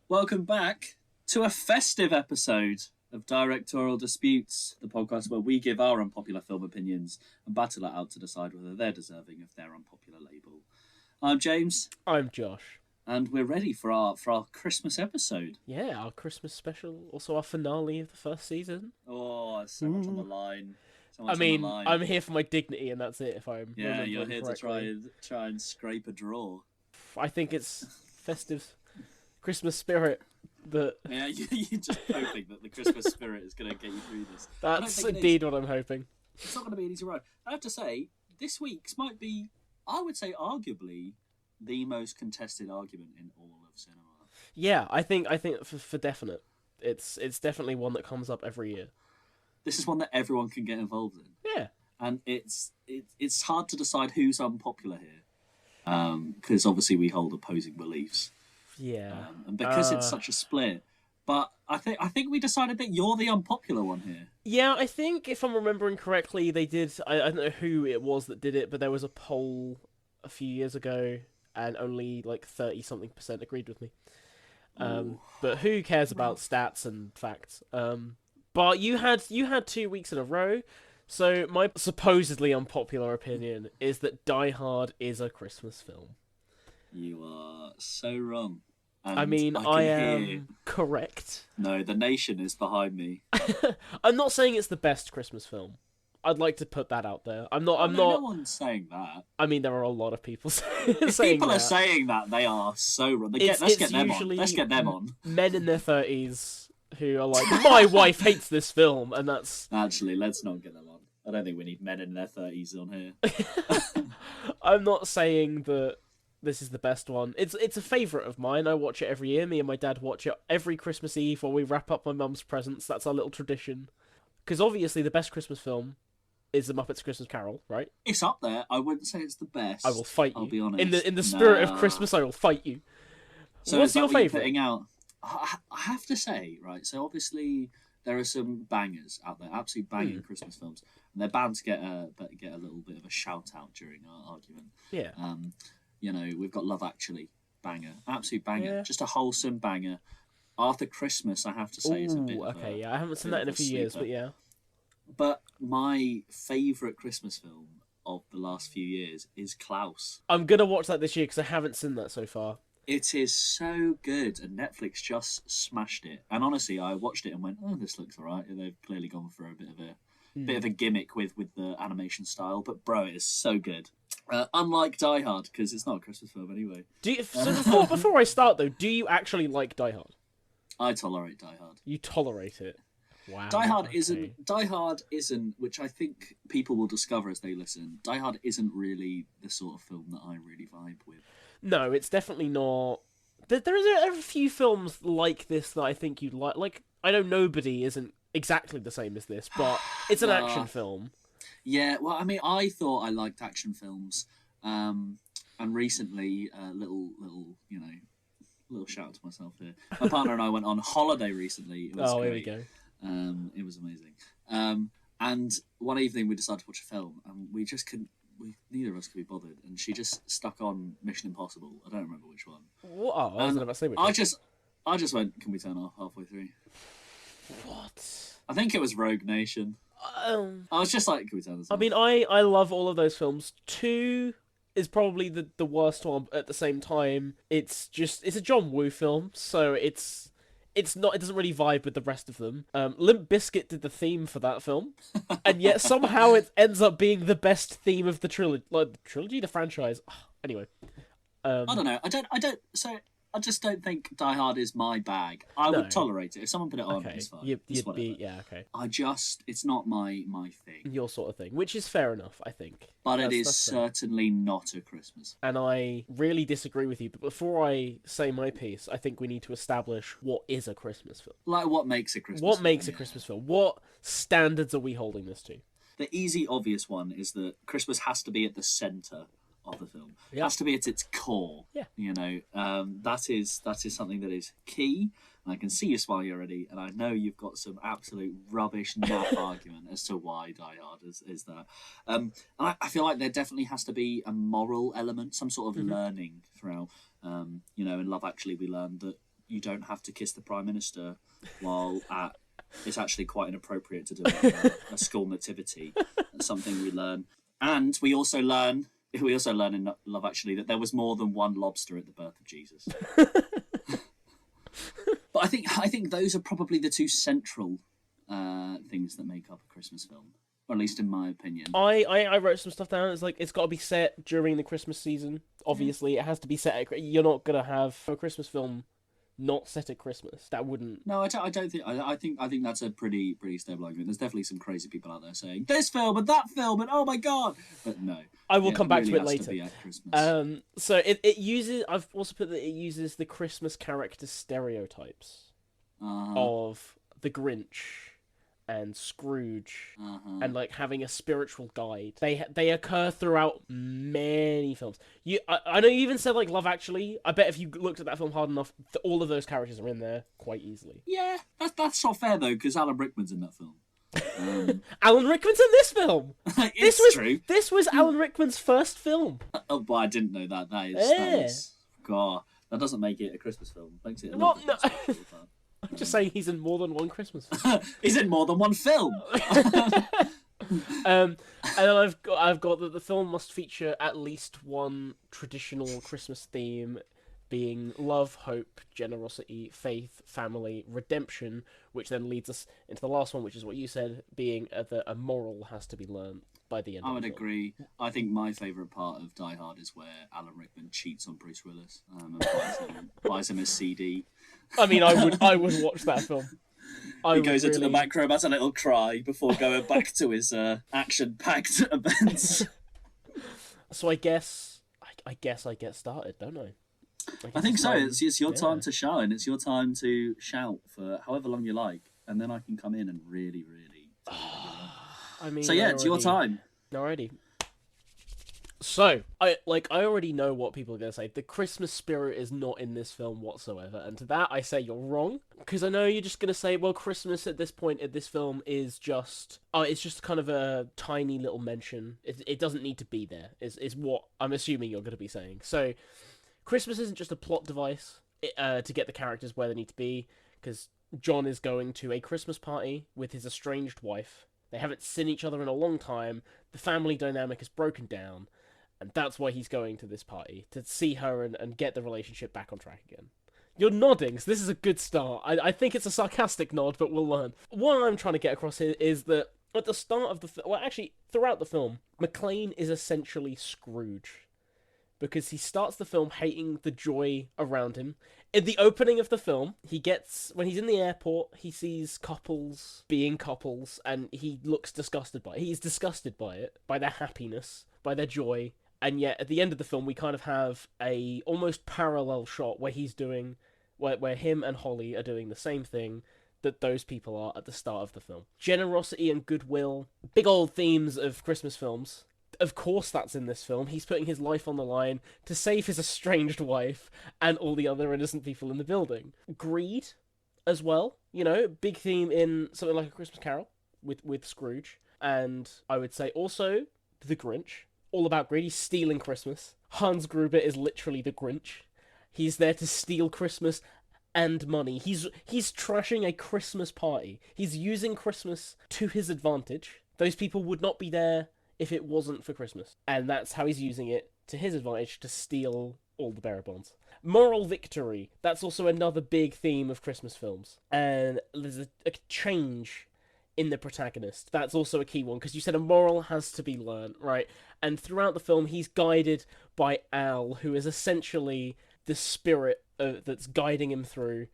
Welcome back to a festive episode of Directorial Disputes, the podcast where we give our unpopular film opinions and battle it out to decide whether they're deserving of their unpopular label. I'm James. I'm Josh. And we're ready for our Christmas episode. Yeah, our Christmas special, also our finale of the first season. Oh, so much on the line. I'm here for my dignity, and that's it. If I'm you're here correctly. to try and scrape a draw. I think it's festive Christmas spirit that. Yeah, you're just hoping that the Christmas spirit is going to get you through this. That's indeed what I'm hoping. It's not going to be an easy ride. I have to say, this week's might be, I would say, arguably the most contested argument in all of cinema. Yeah, I think for definite, it's definitely one that comes up every year. This is one that everyone can get involved in. Yeah, and it's hard to decide who's unpopular here, because obviously we hold opposing beliefs. Yeah, and because it's such a split. But I think we decided that you're the unpopular one here. Yeah, I think if I'm remembering correctly, they did. I don't know who it was that did it, but there was a poll a few years ago, and only like 30-something% agreed with me. But who cares about stats and facts? But you had 2 weeks in a row. So my supposedly unpopular opinion is that Die Hard is a Christmas film. You are so wrong. And I mean, I am correct. No, the nation is behind me. I'm not saying it's the best Christmas film. I'd like to put that out there. I'm not. No one's saying that. I mean, there are a lot of people saying people that. Are saying that, they are so wrong. Let's get them on. Let's get them on. Men in their 30s who are like, my wife hates this film, and that's... Actually, let's not get them on. I don't think we need men in their 30s on here. I'm not saying that this is the best one. It's a favourite of mine. I watch it every year. Me and my dad watch it every Christmas Eve while we wrap up my mum's presents. That's our little tradition. Because obviously the best Christmas film is The Muppets Christmas Carol, right? It's up there. I wouldn't say it's the best. I will fight you. I'll be honest. In the spirit of Christmas, I will fight you. So what's your favourite? Putting out? I have to say, right, so obviously there are some bangers out there, absolute banging Christmas films, and they're bound to get a little bit of a shout out during our argument. Yeah. We've got Love Actually, banger, absolute banger, just a wholesome banger. Arthur Christmas, I have to say, is a bit okay, yeah, I haven't seen that in a few years, but yeah. But my favourite Christmas film of the last few years is Klaus. I'm going to watch that this year because I haven't seen that so far. It is so good, and Netflix just smashed it. And honestly, I watched it and went, "Oh, this looks alright." They've clearly gone for a bit of a gimmick with the animation style, but bro, it is so good. Unlike Die Hard, because it's not a Christmas film anyway. Before I start though, do you actually like Die Hard? I tolerate Die Hard. You tolerate it. Wow. Die Hard isn't, which I think people will discover as they listen. Die Hard isn't really the sort of film that I really vibe with. No, it's definitely not. There are a few films like this that I think you'd like. Like, I know Nobody isn't exactly the same as this, but it's an action film. Yeah, well, I mean, I thought I liked action films, and recently, little shout out to myself here. My partner and I went on holiday recently. It was great. Here we go. It was amazing. And one evening we decided to watch a film, and we just couldn't. Neither of us could be bothered, and she just stuck on Mission Impossible. I don't remember which one. What? I wasn't about to say which one. I just went, "Can we turn off halfway through?" What? I think it was Rogue Nation. I was just like, "Can we turn this off?" I mean, I love all of those films. 2 is probably the worst one. At the same time, it's a John Woo film, so it doesn't really vibe with the rest of them. Limp Bizkit did the theme for that film, and yet somehow it ends up being the best theme of the trilogy. The franchise. Anyway, I don't know. I just don't think Die Hard is my bag. I would tolerate it if someone put it on. Okay. It's fine. Okay. It's not my thing. Your sort of thing, which is fair enough, I think. But it is certainly not a Christmas film. And I really disagree with you. But before I say my piece, I think we need to establish what is a Christmas film. Like, what makes a Christmas film? What makes a Christmas film? What standards are we holding this to? The easy, obvious one is that Christmas has to be at the centre of the film. It has to be at its core. Yeah. That is something that is key. And I can see you smiling already, and I know you've got some absolute rubbish naff argument as to why Die Hard is that. And I feel like there definitely has to be a moral element, some sort of learning throughout. In Love Actually, we learned that you don't have to kiss the Prime Minister while it's actually quite inappropriate to do it at a school nativity. That's something we learn. And we also learn in Love Actually that there was more than one lobster at the birth of Jesus. But I think those are probably the two central things that make up a Christmas film, or at least in my opinion. I wrote some stuff down. It's like it's got to be set during the Christmas season. Obviously, it has to be set at. You're not gonna have a Christmas film not set at Christmas. That wouldn't. No, I don't think. I think that's a pretty stable argument. There's definitely some crazy people out there saying this film and that film and oh my god. But no, I will come back to it later. To be at Christmas. So it uses. I've also put that it uses the Christmas character stereotypes of the Grinch and Scrooge and like having a spiritual guide. They occur throughout many films. I know you even said like Love Actually. I bet if you looked at that film hard enough, all of those characters are in there quite easily. Yeah, that's not fair though, because Alan Rickman's in that film. Alan Rickman's in this film. True. This was Alan Rickman's first film. Oh, but I didn't know that. That is God. That doesn't make it a Christmas film. It makes it a no. I'm just saying he's in more than one Christmas film. He's in more than one film. And then I've got that the film must feature at least one traditional Christmas theme, being love, hope, generosity, faith, family, redemption, which then leads us into the last one, which is what you said, being that a moral has to be learned by the end of the film. I would agree. I think my favourite part of Die Hard is where Alan Rickman cheats on Bruce Willis and buys him a CD. I mean, I would watch that film. He goes into the macro, has a little cry before going back to his action-packed events. So I guess I get started, don't I? I think so. It's your time to shine. It's your time to shout for however long you like, and then I can come in and really. I mean, so yeah, it's your time. Alrighty. So I already know what people are gonna say. The Christmas spirit is not in this film whatsoever, and to that I say you're wrong, because I know you're just gonna say, well, Christmas at this point in this film is just it's just kind of a tiny little mention. It doesn't need to be there. Is what I'm assuming you're gonna be saying. So Christmas isn't just a plot device to get the characters where they need to be, because John is going to a Christmas party with his estranged wife. They haven't seen each other in a long time. The family dynamic is broken down, and that's why he's going to this party, to see her and get the relationship back on track again. You're nodding, so this is a good start. I think it's a sarcastic nod, but we'll learn. What I'm trying to get across here is that at the start of throughout the film, McClane is essentially Scrooge, because he starts the film hating the joy around him. In the opening of the film, when he's in the airport, he sees couples being couples, and he looks disgusted by it. He's disgusted by it, by their happiness, by their joy, and yet at the end of the film, we kind of have a almost parallel shot where where him and Holly are doing the same thing that those people are at the start of the film. Generosity and goodwill, big old themes of Christmas films. Of course that's in this film. He's putting his life on the line to save his estranged wife and all the other innocent people in the building. Greed, as well. You know, big theme in something like A Christmas Carol with Scrooge. And I would say also The Grinch. All about greed. He's stealing Christmas. Hans Gruber is literally the Grinch. He's there to steal Christmas and money. He's trashing a Christmas party. He's using Christmas to his advantage. Those people would not be there if it wasn't for Christmas. And that's how he's using it to his advantage to steal all the bearer bonds. Moral victory. That's also another big theme of Christmas films. And there's a change in the protagonist. That's also a key one, because you said a moral has to be learned, right? And throughout the film, he's guided by Al, who is essentially the spirit that's guiding him through.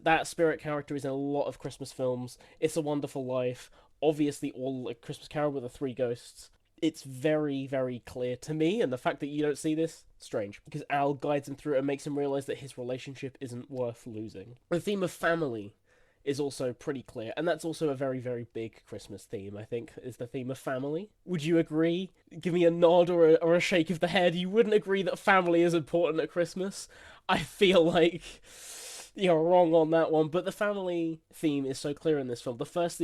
That spirit character is in a lot of Christmas films. It's a Wonderful Life. Obviously, all A Christmas Carol with the three ghosts. It's very, very clear to me, and the fact that you don't see this, strange. Because Al guides him through and makes him realise that his relationship isn't worth losing. The theme of family is also pretty clear, and that's also a very, very big Christmas theme, I think, is the theme of family. Would you agree? Give me a nod or a shake of the head. You wouldn't agree that family is important at Christmas? I feel like you're wrong on that one, but the family theme is so clear in this film. The first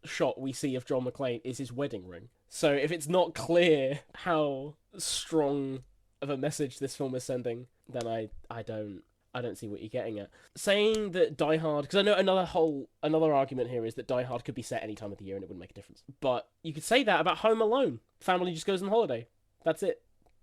shot we see of John McClane is his wedding ring. So if it's not clear how strong of a message this film is sending, then I don't I don't see what you're getting at. Saying that Die Hard, because I know another argument here is that Die Hard could be set any time of the year and it wouldn't make a difference. But you could say that about Home Alone. Family just goes on holiday. That's it.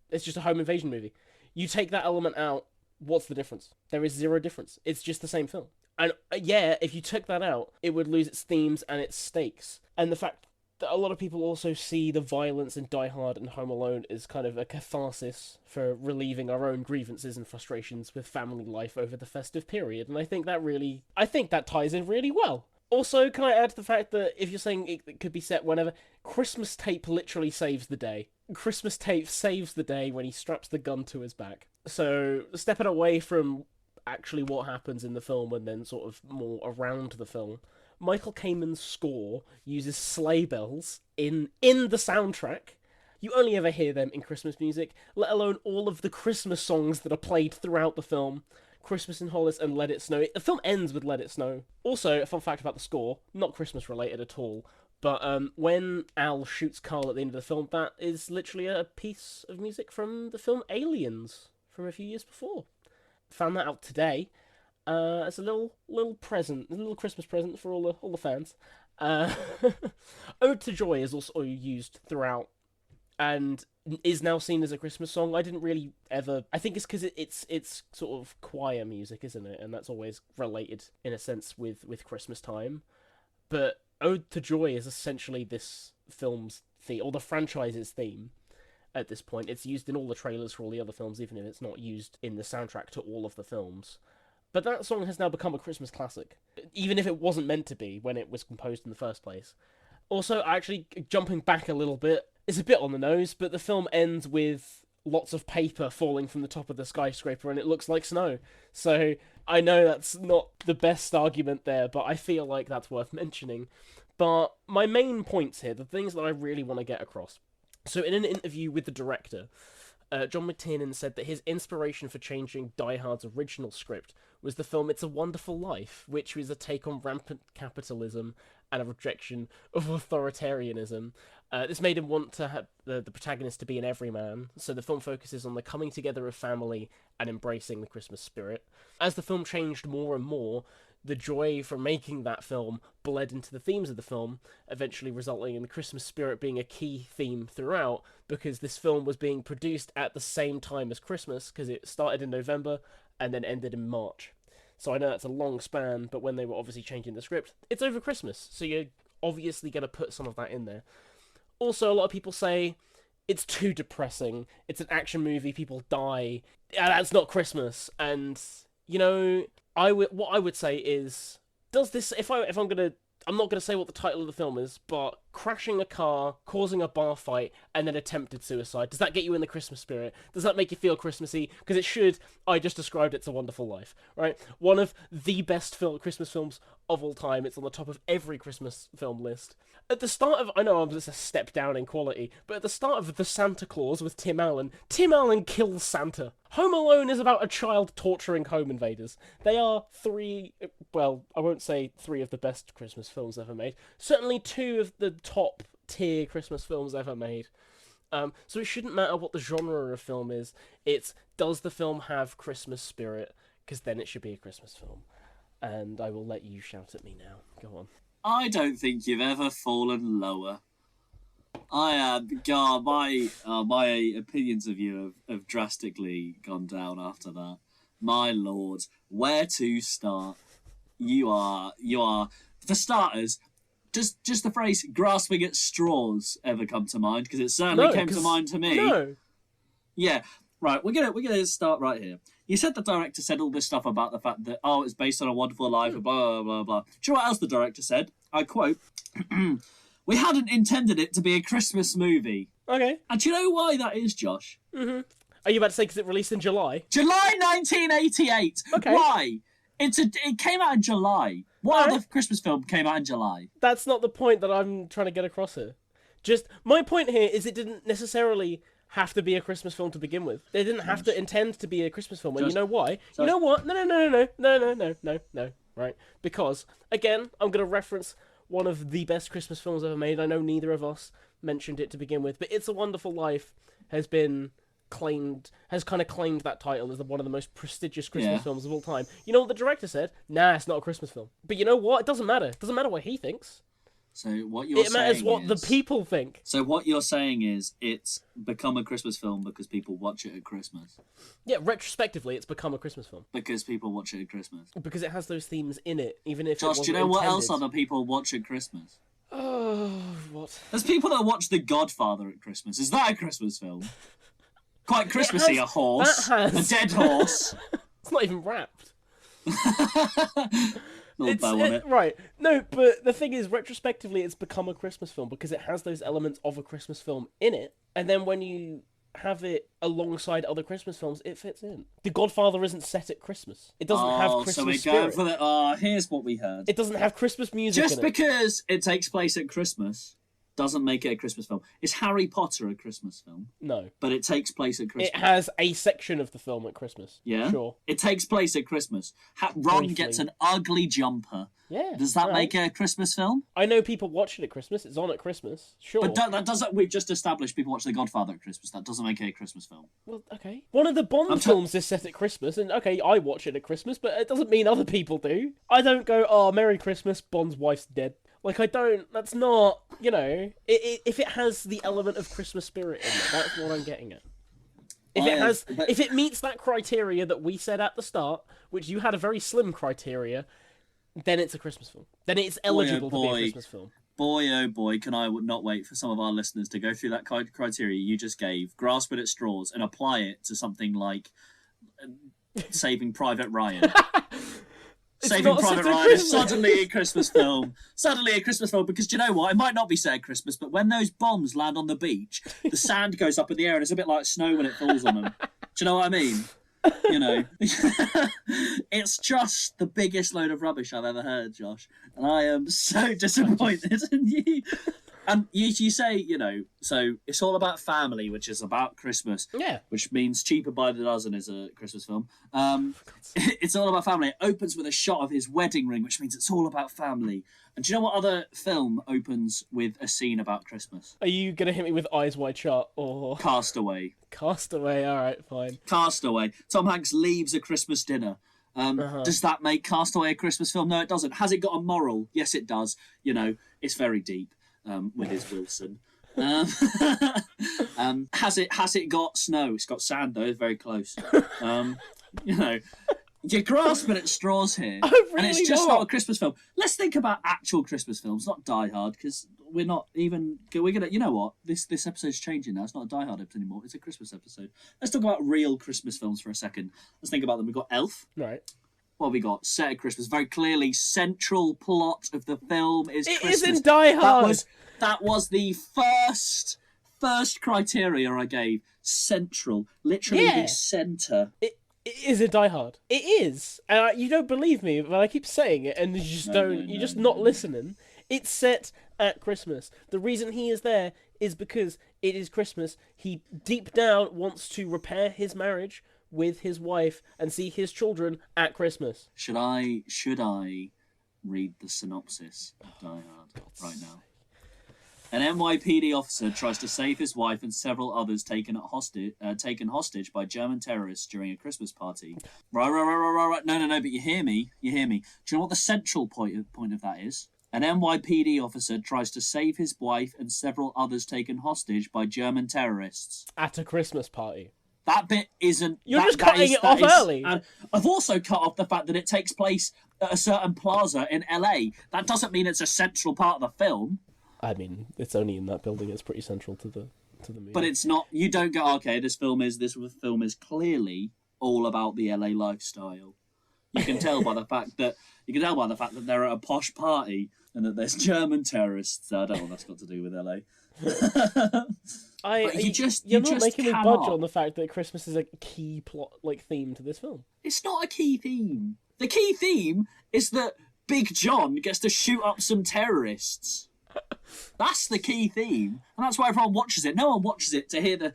It's just a home invasion movie. You take that element out, what's the difference? There is zero difference. It's just the same film. And yeah, if you took that out, it would lose its themes and its stakes. And the fact that a lot of people also see the violence in Die Hard and Home Alone as kind of a catharsis for relieving our own grievances and frustrations with family life over the festive period. And I think that ties in really well. Also, can I add the fact that if you're saying it could be set whenever, Christmas Tape literally saves the day. Christmas Tape saves the day when he straps the gun to his back. So, stepping away from actually what happens in the film and then sort of more around the film, Michael Kamen's score uses sleigh bells in the soundtrack. You only ever hear them in Christmas music, let alone all of the Christmas songs that are played throughout the film. Christmas in Hollis and Let It Snow. The film ends with Let It Snow. Also, a fun fact about the score, not Christmas related at all, but when Al shoots Carl at the end of the film, that is literally a piece of music from the film Aliens from a few years before. Found that out today. As a little present, a little Christmas present for all the fans. Ode to Joy is also used throughout, and is now seen as a Christmas song. I didn't really ever. I think it's because it's sort of choir music, isn't it? And that's always related in a sense with Christmas time. But Ode to Joy is essentially this film's theme, or the franchise's theme. At this point, it's used in all the trailers for all the other films, even if it's not used in the soundtrack to all of the films. But that song has now become a Christmas classic, even if it wasn't meant to be when it was composed in the first place. Also, actually, jumping back a little bit, it's a bit on the nose, but the film ends with lots of paper falling from the top of the skyscraper and it looks like snow. So, I know that's not the best argument there, but I feel like that's worth mentioning. But my main points here, the things that I really want to get across. So, in an interview with the director, John McTiernan said that his inspiration for changing Die Hard's original script was the film It's a Wonderful Life, which was a take on rampant capitalism and a rejection of authoritarianism. This made him want to have the protagonist to be an everyman, so the film focuses on the coming together of family and embracing the Christmas spirit. As the film changed more and more, the joy from making that film bled into the themes of the film, eventually resulting in the Christmas spirit being a key theme throughout, because this film was being produced at the same time as Christmas, because it started in November and then ended in March. So I know that's a long span, but when they were obviously changing the script, it's over Christmas, so you're obviously going to put some of that in there. Also, a lot of people say, it's too depressing, it's an action movie, people die, that's not Christmas, and, you know, what I would say is, does this, I'm not gonna say what the title of the film is, but crashing a car, causing a bar fight, and then attempted suicide, does that get you in the Christmas spirit? Does that make you feel Christmassy? Because it should. I just described It's a Wonderful Life, right? One of the best Christmas films of all time. It's on the top of every Christmas film list. At the start of, I know I'm just a step down in quality, but at the start of The Santa Claus with Tim Allen kills Santa. Home Alone is about a child torturing home invaders. They are I won't say three of the best Christmas films ever made. Certainly two of the top tier Christmas films ever made. So it shouldn't matter what the genre of film is. It's, does the film have Christmas spirit? Because then it should be a Christmas film. And I will let you shout at me now. Go on. I don't think you've ever fallen lower. God, my opinions of you have drastically gone down after that. My lord, where to start? You are, for starters, just the phrase grasping at straws ever come to mind? Because it certainly came to mind to me. No. Yeah, right, we're gonna start right here. You said the director said all this stuff about the fact that, it's based on A Wonderful Life, blah, blah, blah, blah. Do you know what else the director said? I quote, "We hadn't intended it to be a Christmas movie." Okay. And do you know why that is, Josh? Mm-hmm. Are you about to say because it released in July? July 1988. Okay. Why? It came out in July. What other Christmas film came out in July? That's not the point that I'm trying to get across here. Just, my point here is it didn't necessarily have to be a Christmas film to begin with. They didn't have to intend to be a Christmas film. And you know why? You know what? No. Right? Because, again, I'm going to reference one of the best Christmas films ever made. I know neither of us mentioned it to begin with, but It's a Wonderful Life has been has kind of claimed that title as one of the most prestigious Christmas films of all time. You know what the director said? Nah, it's not a Christmas film. But you know what? It doesn't matter. It doesn't matter what he thinks. So what you're saying it matters what the people think. So what you're saying is it's become a Christmas film because people watch it at Christmas. Yeah, retrospectively, it's become a Christmas film because people watch it at Christmas. Because it has those themes in it, even if Josh, it wasn't do you know intended. what else other people watch at Christmas? Oh, what? There's people that watch The Godfather at Christmas. Is that a Christmas film? Quite Christmassy. A horse, a dead horse. It's not even wrapped. Right. No, but the thing is, retrospectively, it's become a Christmas film because it has those elements of a Christmas film in it. And then when you have it alongside other Christmas films, it fits in. The Godfather isn't set at Christmas. It doesn't have Christmas so we're spirit. going for here's what we heard. It doesn't have Christmas music Just in it. because it takes place at Christmas doesn't make it a Christmas film. Is Harry Potter a Christmas film? No. But it takes place at Christmas. It has a section of the film at Christmas. Yeah? Sure. It takes place at Christmas. Ron Briefly. gets an ugly jumper. Yeah. Does that make it a Christmas film? I know people watch it at Christmas. It's on at Christmas. Sure. But that doesn't... We've just established people watch The Godfather at Christmas. That doesn't make it a Christmas film. Well, okay. One of the Bond films is set at Christmas, and okay, I watch it at Christmas, but it doesn't mean other people do. I don't go, oh, Merry Christmas, Bond's wife's dead. Like, I don't... That's not... You know... If it has the element of Christmas spirit in it, that's what I'm getting at. If it meets that criteria that we said at the start, which you had a very slim criteria, then it's a Christmas film. Then it's eligible to be a Christmas film. Boy, oh boy, can I not wait for some of our listeners to go through that criteria you just gave, grasp it at straws, and apply it to something like Saving Private Ryan. Saving Private Ryan is suddenly a Christmas film. Suddenly a Christmas film, because do you know what? It might not be set at Christmas, but when those bombs land on the beach, the sand goes up in the air and it's a bit like snow when it falls on them. Do you know what I mean? You know, it's just the biggest load of rubbish I've ever heard, Josh. And I am so disappointed in you. And you say, you know, so it's all about family, which is about Christmas. Yeah. Which means Cheaper by the Dozen is a Christmas film. It's all about family. It opens with a shot of his wedding ring, which means it's all about family. And do you know what other film opens with a scene about Christmas? Are you going to hit me with Eyes Wide Shut or... Castaway. Castaway, alright, fine. Castaway. Tom Hanks leaves a Christmas dinner. Does that make Castaway a Christmas film? No, it doesn't. Has it got a moral? Yes, it does. You know, it's very deep. With his Wilson. Has it got snow? It's got sand though. It's very close. You know, you're grasping at straws here, and it's just not a Christmas film. Let's think about actual Christmas films, not Die Hard, because we're not even. We're gonna. You know what? This episode's changing now. It's not a Die Hard episode anymore. It's a Christmas episode. Let's talk about real Christmas films for a second. Let's think about them. We've got Elf. Right. What have we got? Set at Christmas. Very clearly, central plot of the film is Christmas. It is in Die Hard. That was the first criteria I gave. Central. Literally the centre. It is in Die Hard. It is. And you don't believe me, but I keep saying it, and you just you're just not listening. It's set at Christmas. The reason he is there is because it is Christmas. He deep down wants to repair his marriage with his wife and see his children at Christmas. Should I read the synopsis of Die Hard right now? An NYPD officer tries to save his wife and several others taken hostage by German terrorists during a Christmas party. Right. No, but you hear me. Do you know what the central point of that is? An NYPD officer tries to save his wife and several others taken hostage by German terrorists. At a Christmas party. That bit isn't... You're just cutting it off early. And I've also cut off the fact that it takes place at a certain plaza in LA. That doesn't mean it's a central part of the film. I mean, it's only in that building. It's pretty central to the movie. But it's not... You don't go, okay, this film is clearly all about the LA lifestyle. You can tell by the fact that they're at a posh party and that there's German terrorists. I don't know what that's got to do with LA. You're not making me budge on the fact that Christmas is a key plot theme to this film. It's not a key theme. The key theme is that Big John gets to shoot up some terrorists. That's the key theme, and that's why everyone watches it. No one watches it to hear the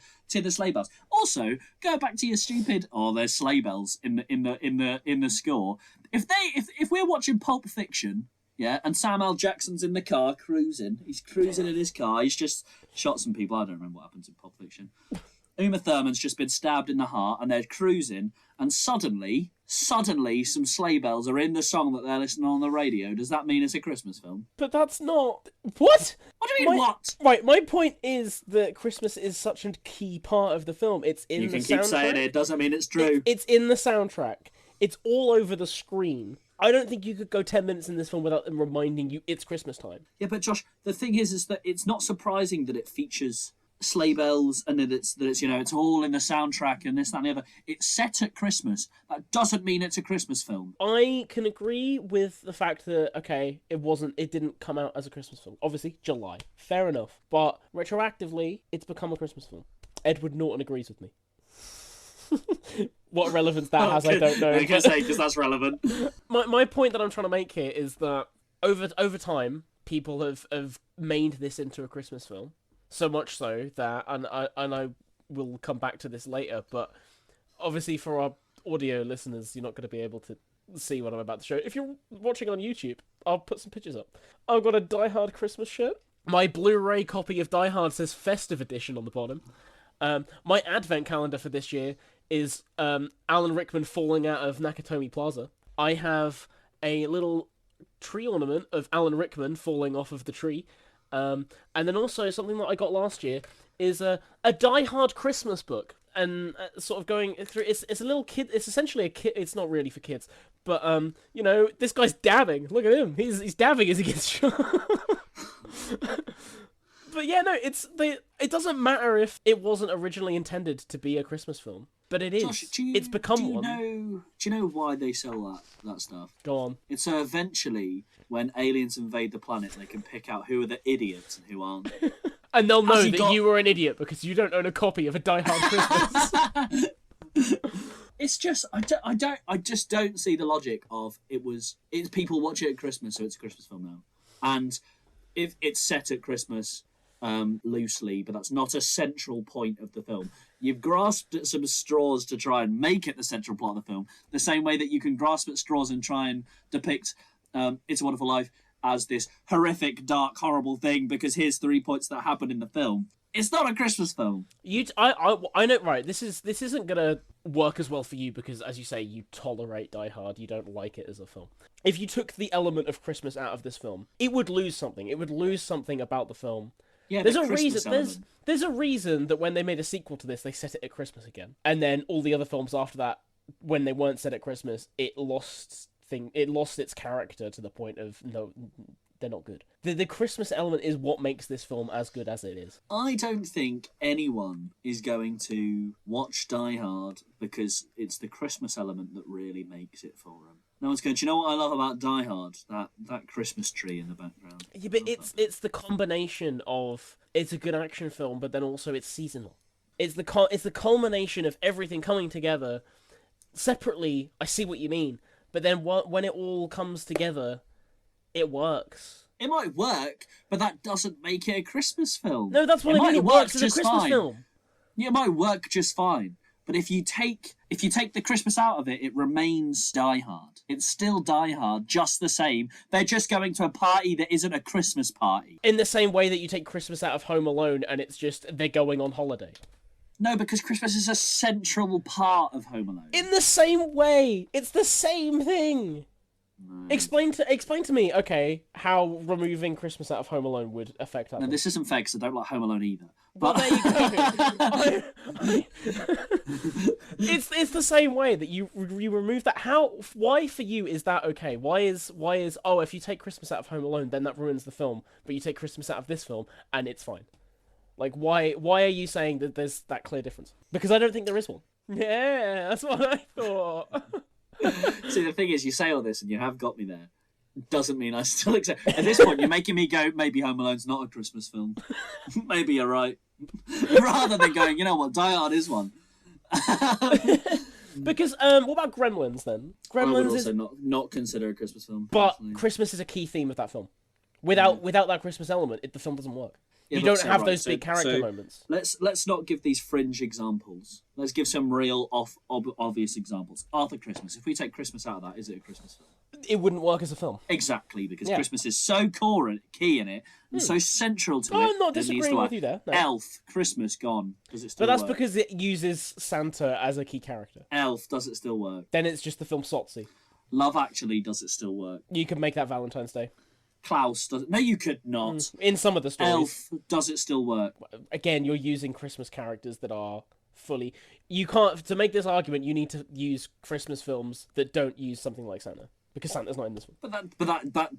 sleigh bells. Also, go back to your stupid. Oh, there's sleigh bells in the score. If we're watching Pulp Fiction. Yeah, and Samuel L. Jackson's in the car cruising. He's cruising in his car. He's just shot some people. I don't remember what happens in Pulp Fiction. Uma Thurman's just been stabbed in the heart and they're cruising, and suddenly some sleigh bells are in the song that they're listening on the radio. Does that mean it's a Christmas film? But that's not... What? What do you mean, what? Right, my point is that Christmas is such a key part of the film. It's in the soundtrack. You can keep saying it, doesn't mean it's true. It's in the soundtrack. It's all over the screen. I don't think you could go 10 minutes in this film without them reminding you it's Christmas time. Yeah, but Josh, the thing is that it's not surprising that it features sleigh bells and that it's it's all in the soundtrack and this, that, and the other. It's set at Christmas. That doesn't mean it's a Christmas film. I can agree with the fact that, okay, it didn't come out as a Christmas film. Obviously, July. Fair enough. But retroactively, it's become a Christmas film. Edward Norton agrees with me. What relevance that has, I don't know. I can say, because that's relevant. My point that I'm trying to make here is that over time, people have made this into a Christmas film. So much so that, and I will come back to this later, but obviously for our audio listeners, you're not going to be able to see what I'm about to show. If you're watching on YouTube, I'll put some pictures up. I've got a Die Hard Christmas shirt. My Blu-ray copy of Die Hard says Festive Edition on the bottom. My advent calendar for this year is Alan Rickman falling out of Nakatomi Plaza. I have a little tree ornament of Alan Rickman falling off of the tree. And then also something that I got last year is a Die Hard Christmas book. And sort of going through, it's a little kid. It's essentially a kid. It's not really for kids, but this guy's dabbing. Look at him. He's dabbing as he gets shot. But yeah, no, it doesn't matter if it wasn't originally intended to be a Christmas film, but it is. Josh, it's become one. Do you know why they sell that stuff? Go on. It's so eventually, when aliens invade the planet, they can pick out who are the idiots and who aren't. And they'll know that you were an idiot because you don't own a copy of a Die Hard Christmas. It's just I just don't see the logic of it's people watch it at Christmas, so it's a Christmas film now, and if it's set at Christmas. Loosely, but that's not a central point of the film. You've grasped at some straws to try and make it the central plot of the film, the same way that you can grasp at straws and try and depict It's a Wonderful Life as this horrific, dark, horrible thing, because here's 3 points that happen in the film. It's not a Christmas film. I know, right, this isn't gonna work as well for you because, as you say, you tolerate Die Hard, you don't like it as a film. If you took the element of Christmas out of this film, it would lose something. It would lose something about the film. Yeah, there's a reason. There's a reason that when they made a sequel to this, they set it at Christmas again, and then all the other films after that, when they weren't set at Christmas, it lost its character to the point of no, they're not good. The Christmas element is what makes this film as good as it is. I don't think anyone is going to watch Die Hard because it's the Christmas element that really makes it for them. No one's going, do you know what I love about Die Hard? That Christmas tree in the background. Yeah, but it's the combination of it's a good action film, but then also it's seasonal. It's the culmination of everything coming together. Separately, I see what you mean, but then when it all comes together, it works. It might work, but that doesn't make it a Christmas film. No, that's what I mean. It works as a Christmas film. Yeah, it might work just fine. But if you take the Christmas out of it, it remains Die Hard. It's still Die Hard, just the same. They're just going to a party that isn't a Christmas party. In the same way that you take Christmas out of Home Alone and it's just they're going on holiday. No, because Christmas is a central part of Home Alone. In the same way! It's the same thing! No. Explain to me, okay, how removing Christmas out of Home Alone would affect that. No, this isn't fair because I don't like Home Alone either. But well, there you go. It's the same way that you remove that. Why for you is that okay? Why is if you take Christmas out of Home Alone, then that ruins the film, but you take Christmas out of this film and it's fine. Like why are you saying that there's that clear difference? Because I don't think there is one. Yeah, that's what I thought. See, the thing is, you say all this and you have got me there. Doesn't mean I still accept. At this point, you're making me go, maybe Home Alone's not a Christmas film. Maybe you're right. Rather than going, you know what, Die Hard is one. Because, what about Gremlins then? Gremlins I would also not consider a Christmas film. But personally. Christmas is a key theme of that film. Without that Christmas element, the film doesn't work. Yeah, You don't have those big character moments. Let's not give these fringe examples. Let's give some real obvious examples. Arthur Christmas. If we take Christmas out of that, is it a Christmas film? It wouldn't work as a film. Exactly, because Christmas is so core and key in it and so central to it. I'm not disagreeing with you there. No. Elf, Christmas, gone. Does it still work? But that's work? because it uses Santa as a key character. Elf, does it still work? Then it's just the film Sotsy. Love Actually, does it still work? You could make that Valentine's Day. Klaus, does it? No, you could not. In some of the stories. Elf, does it still work? Again, you're using Christmas characters that are fully... You can't... To make this argument, you need to use Christmas films that don't use something like Santa. Because Santa's not in this one. But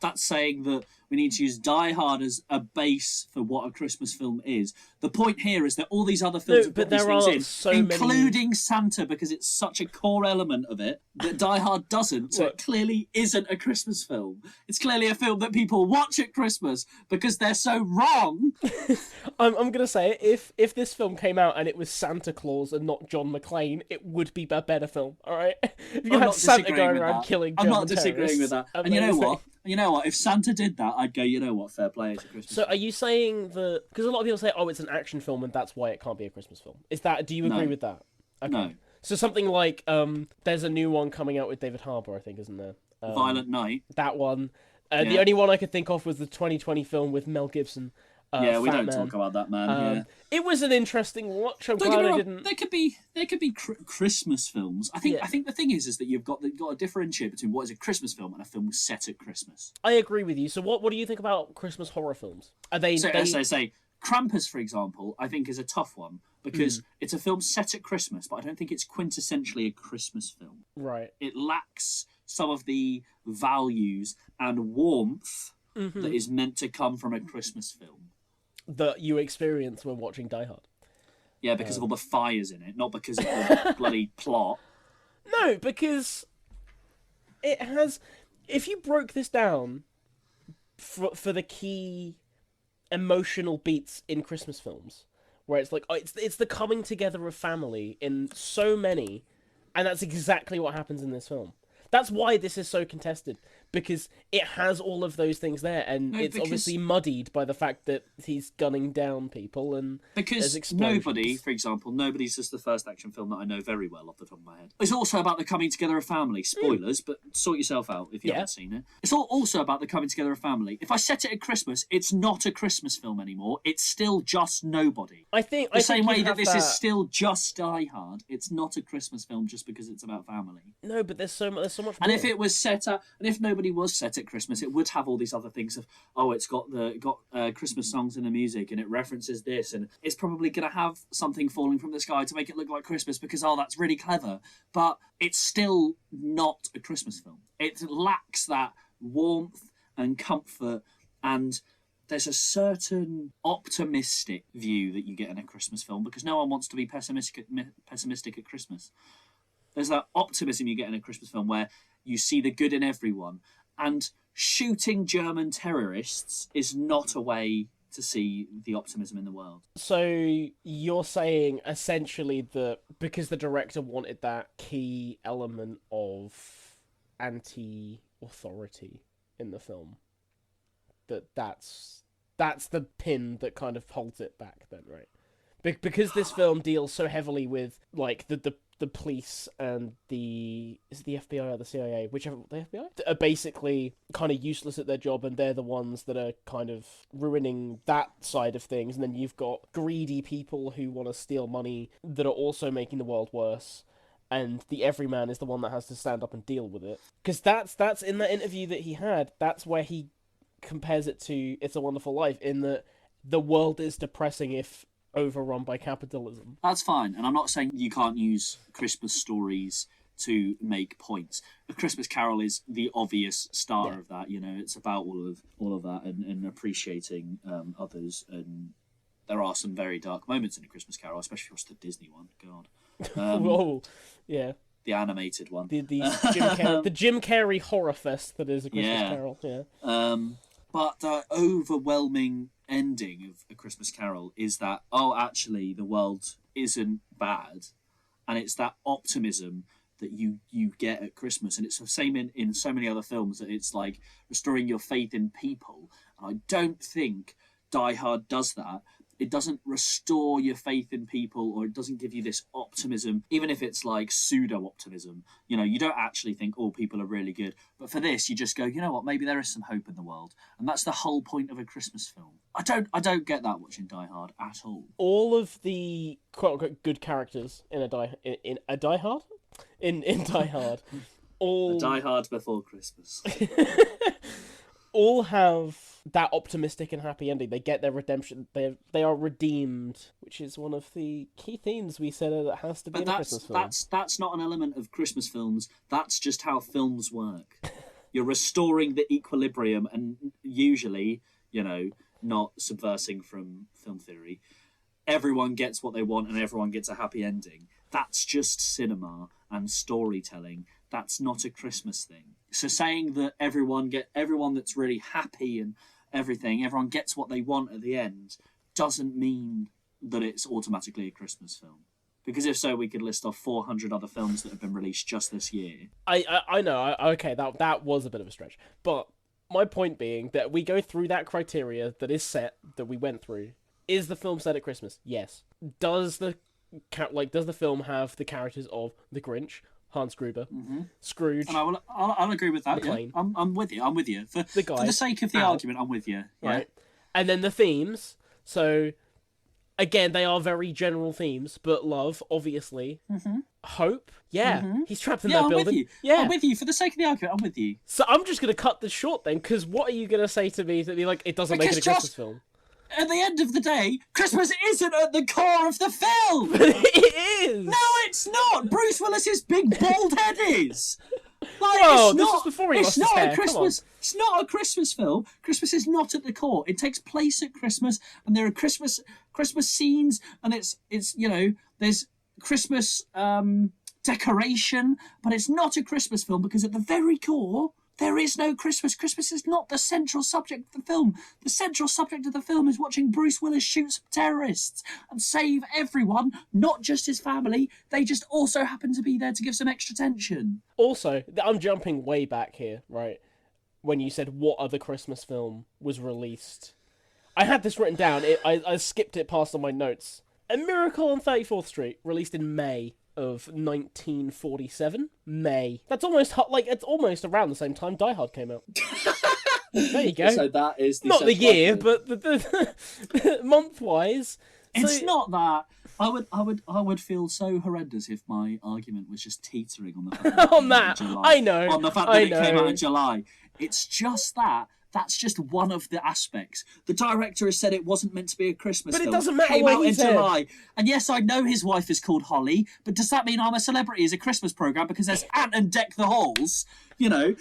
that's saying that we need to use Die Hard as a base for what a Christmas film is. The point here is that all these other films have put these things in, including Santa, because it's such a core element of it, that Die Hard doesn't, so it clearly isn't a Christmas film. It's clearly a film that people watch at Christmas because they're so wrong. I'm going to say, if this film came out and it was Santa Claus and not John McClane, it would be a better film, alright? If you had Santa going around killing I'm not disagreeing with that. And you know what? If Santa did that, I'd go, you know what, fair play, it's a Christmas film. Are you saying that... Because a lot of people say, oh, it's an action film and that's why it can't be a Christmas film. Do you agree with that? Okay. No. So something like, there's a new one coming out with David Harbour, I think, isn't there? Violent Night. That one. The only one I could think of was the 2020 film with Mel Gibson. We don't talk about that, man. It was an interesting watch. I'm glad I didn't. There could be Christmas films. I think the thing is that you've got to differentiate between what is a Christmas film and a film set at Christmas. I agree with you. So what do you think about Christmas horror films? Are they? So say Krampus, for example, I think is a tough one because it's a film set at Christmas, but I don't think it's quintessentially a Christmas film. Right. It lacks some of the values and warmth that is meant to come from a Christmas film. That you experience when watching Die Hard. Yeah, because of all the fires in it, not because of the bloody plot. No, because it has... If you broke this down for the key emotional beats in Christmas films, where it's like, it's the coming together of family in so many, and that's exactly what happens in this film. That's why this is so contested, because it has all of those things there, and it's obviously muddied by the fact that he's gunning down people and because Nobody, for example, Nobody's just the first action film that I know very well off the top of my head. It's also about the coming together of family. Spoilers, but sort yourself out if you haven't seen it. It's also about the coming together of family. If I set it at Christmas, it's not a Christmas film anymore. It's still just Nobody. I think the same way that this is still just Die Hard. It's not a Christmas film just because it's about family. No, but there's so much more. And if it was set at, and if Nobody was set at Christmas, it would have all these other things of, it's got Christmas songs in the music, and it references this, and it's probably going to have something falling from the sky to make it look like Christmas because that's really clever. But it's still not a Christmas film. It lacks that warmth and comfort, and there's a certain optimistic view that you get in a Christmas film because no one wants to be pessimistic at Christmas. There's that optimism you get in a Christmas film where you see the good in everyone. And shooting German terrorists is not a way to see the optimism in the world. So you're saying essentially that because the director wanted that key element of anti-authority in the film, that's the pin that kind of holds it back then, right? Because this film deals so heavily with like the police and is it the FBI or the CIA, whichever, the FBI, are basically kind of useless at their job, and they're the ones that are kind of ruining that side of things. And then you've got greedy people who want to steal money that are also making the world worse. And the everyman is the one that has to stand up and deal with it. Because that's in that interview that he had, that's where he compares it to It's a Wonderful Life, in that the world is depressing if overrun by capitalism. That's fine, and I'm not saying you can't use Christmas stories to make points. A Christmas Carol is the obvious star of that. It's about all of that and appreciating others. And there are some very dark moments in A Christmas Carol, especially if you watch the Disney one. God, whoa, yeah, the animated one, the Jim Carrey horror fest that is A Christmas Carol. Yeah, but the overwhelming ending of A Christmas Carol is that actually the world isn't bad, and it's that optimism that you get at Christmas, and it's the same in so many other films, that it's like restoring your faith in people. And I don't think Die Hard does that, it doesn't restore your faith in people, or it doesn't give you this optimism, even if it's like pseudo-optimism. You know, you don't actually think all people are really good. But for this, you just go, you know what, maybe there is some hope in the world. And that's the whole point of a Christmas film. I don't get that watching Die Hard at all. All of the quote-unquote good characters in Die Hard? In Die Hard. All... Die Hard before Christmas. all have that optimistic and happy ending. They get their redemption. They are redeemed, which is one of the key themes we said that has to be in a Christmas film. That's not an element of Christmas films. That's just how films work. You're restoring the equilibrium, and usually, you know, not subversing from film theory. Everyone gets what they want, and everyone gets a happy ending. That's just cinema and storytelling. That's not a Christmas thing. So saying that everyone that's really happy and everyone gets what they want at the end, doesn't mean that it's automatically a Christmas film. Because if so, we could list off 400 other films that have been released just this year. I know. Okay, that was a bit of a stretch, but my point being that we go through that criteria that is set, that we went through. Is the film set at Christmas? Yes. Does the film have the characters of the Grinch, Hans Gruber, Scrooge? And I'll agree with that. Yeah. I'm with you. For the sake of the argument, I'm with you. Yeah. Right. And then the themes. So again, they are very general themes, but love, obviously. Hope. Yeah. He's trapped in that building. With you. Yeah. I'm with you. For the sake of the argument, I'm with you. So I'm just going to cut this short then, because what are you going to say to me that be like, it doesn't make it a Christmas film? At the end of the day, Christmas isn't at the core of the film. It is. No, it's not. Bruce Willis's big bald head is. This was before he lost his hair. It's not a Christmas film. Christmas is not at the core. It takes place at Christmas, and there are Christmas scenes, and it's you know, there's Christmas decoration, but it's not a Christmas film because at the very core, there is no Christmas. Christmas is not the central subject of the film. The central subject of the film is watching Bruce Willis shoot some terrorists and save everyone, not just his family. They just also happen to be there to give some extra tension. Also, I'm jumping way back here, right? When you said what other Christmas film was released. I had this written down. I skipped it past on my notes. A Miracle on 34th Street, released in May of 1947. May. That's almost it's almost around the same time Die Hard came out. There you go. So that is the not the year, but the month-wise. It's not that. I would feel so horrendous if my argument was just teetering on the fact that on that. I know. On the fact that it came out in July. It's just that. That's just one of the aspects. The director has said it wasn't meant to be a Christmas film. But it doesn't matter Came what out he in said. July. And yes, I know his wife is called Holly, but does that mean I'm a Celebrity as a Christmas programme because there's Ant and Deck the Halls? You know.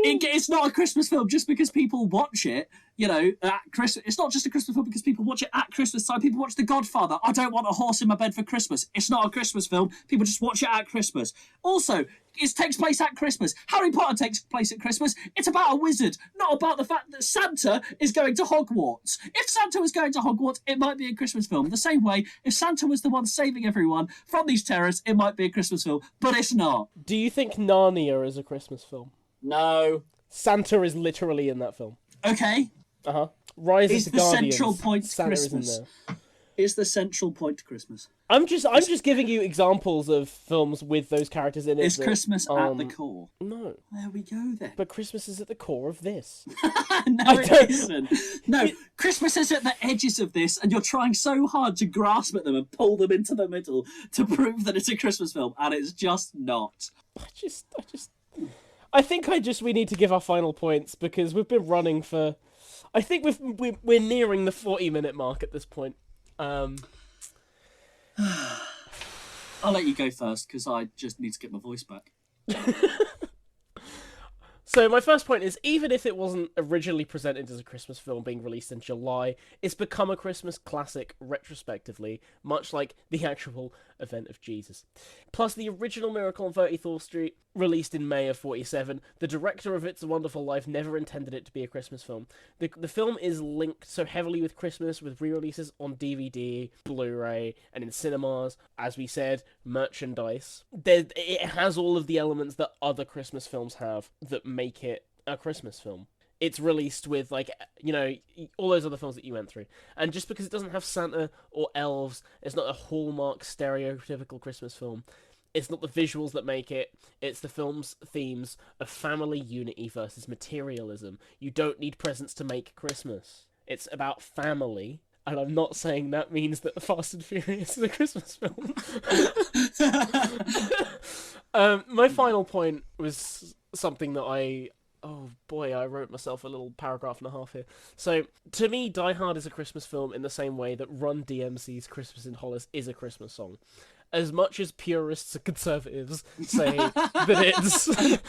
It's not a Christmas film just because people watch it. You know, at Christmas. It's not just a Christmas film because people watch it at Christmas time. People watch The Godfather. I don't want a horse in my bed for Christmas. It's not a Christmas film. People just watch it at Christmas. Also, it takes place at Christmas. Harry Potter takes place at Christmas. It's about a wizard, not about the fact that Santa is going to Hogwarts. If Santa was going to Hogwarts, it might be a Christmas film. The same way, if Santa was the one saving everyone from these terrorists, it might be a Christmas film. But it's not. Do you think Narnia is a Christmas film? No. Santa is literally in that film. Okay. Rise of the Guardians. Is the central point to Santa Christmas? is in there. Is the central point to Christmas? I'm just giving you examples of films with those characters in it. Is Christmas at the core? No. There we go then. But Christmas is at the core of this. No, it isn't. No, Christmas is at the edges of this, and you're trying so hard to grasp at them and pull them into the middle to prove that it's a Christmas film, and it's just not. I think we need to give our final points because we've been running for. I think we're nearing the 40-minute mark at this point. I'll let you go first because I just need to get my voice back. So my first point is, even if it wasn't originally presented as a Christmas film being released in July, it's become a Christmas classic retrospectively, much like the actual event of Jesus. Plus, the original Miracle on 34th Street, released in May of 47, the director of It's a Wonderful Life never intended it to be a Christmas film. The film is linked so heavily with Christmas, with re-releases on DVD, Blu-ray, and in cinemas, as we said, merchandise. It has all of the elements that other Christmas films have that make it a Christmas film. it's released with, like, you know, all those other films that you went through. And just because it doesn't have Santa or elves, it's not a hallmark stereotypical Christmas film. It's not the visuals that make it, it's the film's themes of family unity versus materialism. You don't need presents to make Christmas. It's about family, and I'm not saying that means that The Fast and Furious is a Christmas film. My final point was something that I wrote myself a little paragraph and a half here. So, to me, Die Hard is a Christmas film in the same way that Run DMC's Christmas in Hollis is a Christmas song. As much as purists and conservatives say that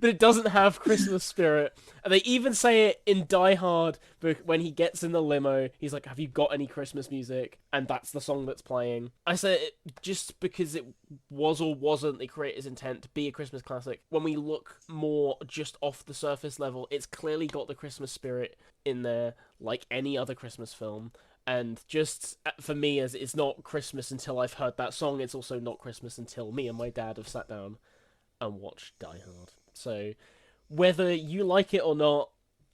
it doesn't have Christmas spirit, and they even say it in Die Hard when he gets in the limo, he's like, "Have you got any Christmas music?" And that's the song that's playing. I say it just because it was or wasn't the creator's intent to be a Christmas classic. When we look more just off the surface level, it's clearly got the Christmas spirit in there, like any other Christmas film. And just, for me, as it's not Christmas until I've heard that song, it's also not Christmas until me and my dad have sat down and watched Die Hard. So, whether you like it or not,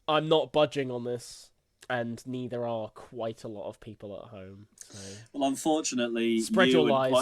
I'm not budging on this, and neither are quite a lot of people at home. So, well, unfortunately, spread your lies.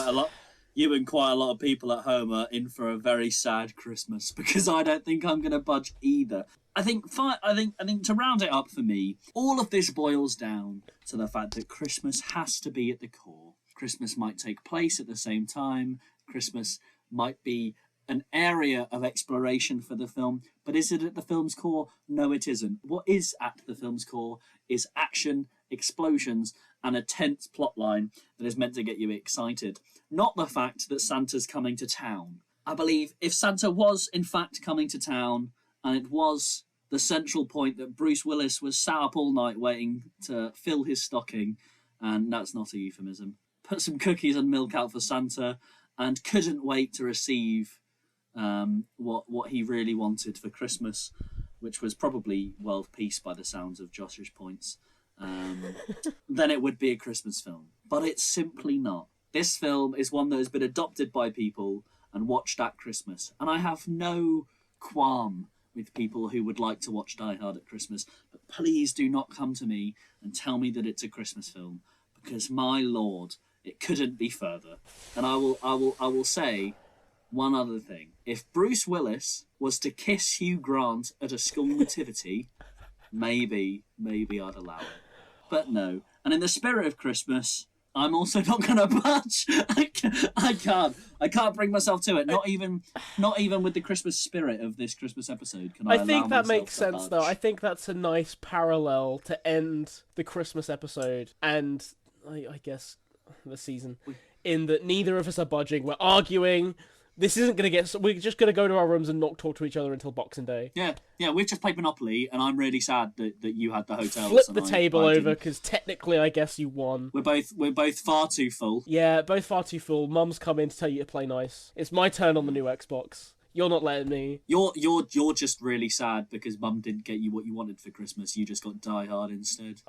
You and quite a lot of people at home are in for a very sad Christmas, because I don't think I'm going to budge either. I think to round it up for me, all of this boils down to the fact that Christmas has to be at the core. Christmas might take place at the same time. Christmas might be an area of exploration for the film, but is it at the film's core? No, it isn't. What is at the film's core is action, explosions, and a tense plotline that is meant to get you excited. Not the fact that Santa's coming to town. I believe if Santa was in fact coming to town, and it was the central point that Bruce Willis was sat up all night waiting to fill his stocking, and that's not a euphemism, put some cookies and milk out for Santa, and couldn't wait to receive what he really wanted for Christmas, which was probably world peace by the sounds of Josh's points, then it would be a Christmas film. But it's simply not. This film is one that has been adopted by people and watched at Christmas, and I have no qualm with people who would like to watch Die Hard at Christmas, but please do not come to me and tell me that it's a Christmas film, because my lord, it couldn't be further. And I will say one other thing. If Bruce Willis was to kiss Hugh Grant at a school nativity, maybe I'd allow it. But no. And in the spirit of Christmas, I'm also not going to budge. I can't bring myself to it. Not even with the Christmas spirit of this Christmas episode. Can I think that makes sense, budge? though. I think that's a nice parallel to end the Christmas episode and, I guess, the season. In that neither of us are budging. We're arguing. This isn't going to get... We're just going to go to our rooms and not talk to each other until Boxing Day. Yeah, we've just played Monopoly, and I'm really sad that you had the hotel. Flip the table over, because technically I guess you won. We're both far too full. Yeah, both far too full. Mum's come in to tell you to play nice. It's my turn on the new Xbox. You're not letting me. You're just really sad because Mum didn't get you what you wanted for Christmas. You just got Die Hard instead.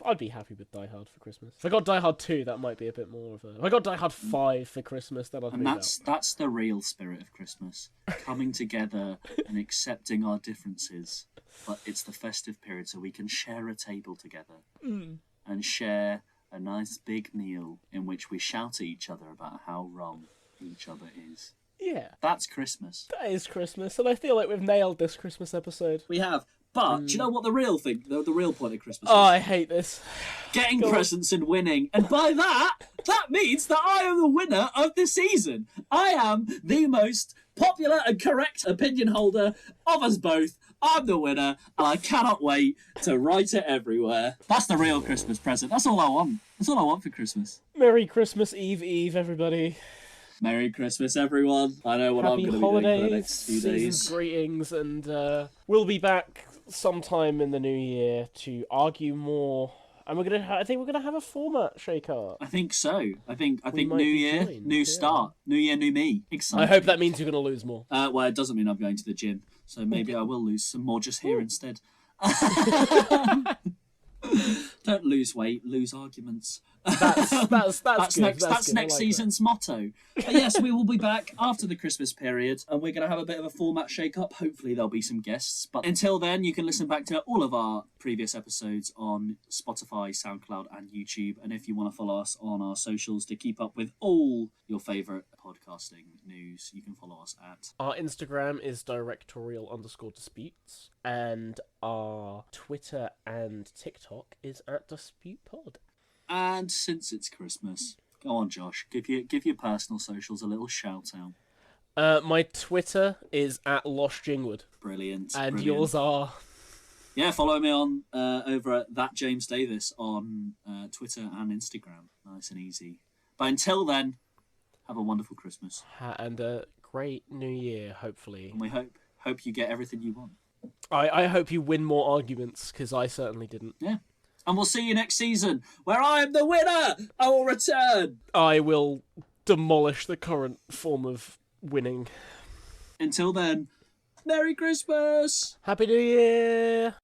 I'd be happy with Die Hard for Christmas. If I got Die Hard 2, that might be a bit more of a... If I got Die Hard 5 for Christmas, then I'd move out. That's the real spirit of Christmas. Coming together and accepting our differences. But it's the festive period, so we can share a table together. And share a nice big meal in which we shout at each other about how wrong each other is. Yeah. That's Christmas. That is Christmas, and I feel like we've nailed this Christmas episode. We have. But do you know what the real point of Christmas is? Oh, I hate this. Getting presents and winning. And by that means that I am the winner of the season. I am the most popular and correct opinion holder of us both. I'm the winner, and I cannot wait to write it everywhere. That's the real Christmas present. That's all I want. That's all I want for Christmas. Merry Christmas Eve, everybody. Merry Christmas, everyone. I know what Happy I'm going to be doing for the next few days. Greetings, and we'll be back sometime in the new year to argue more. And I think we're gonna have a format shake-up. I think so. I think new year, new start. New year, new me. Exciting. I hope that means you're gonna lose more. Well, it doesn't mean I'm going to the gym, so maybe I will lose some more just here instead. Don't lose weight, lose arguments. That's good. Next. That's good. next season's motto. But yes, we will be back after the Christmas period, and we're going to have a bit of a format shake-up. Hopefully, there'll be some guests. But until then, you can listen back to all of our previous episodes on Spotify, SoundCloud, and YouTube. And if you want to follow us on our socials to keep up with all your favourite podcasting news, you can follow us at... Our Instagram is directorial_disputes, and our Twitter and TikTok is at disputepod. And since it's Christmas, go on, Josh, give your personal socials a little shout out. My Twitter is at LostJingwood. Brilliant. And brilliant. yours are? Yeah, follow me on over at that James Davis on Twitter and Instagram. Nice and easy. But until then, have a wonderful Christmas and a great New Year, hopefully. And we hope you get everything you want. I hope you win more arguments, because I certainly didn't. Yeah. And we'll see you next season, where I am the winner! I will return! I will demolish the current form of winning. Until then, Merry Christmas! Happy New Year!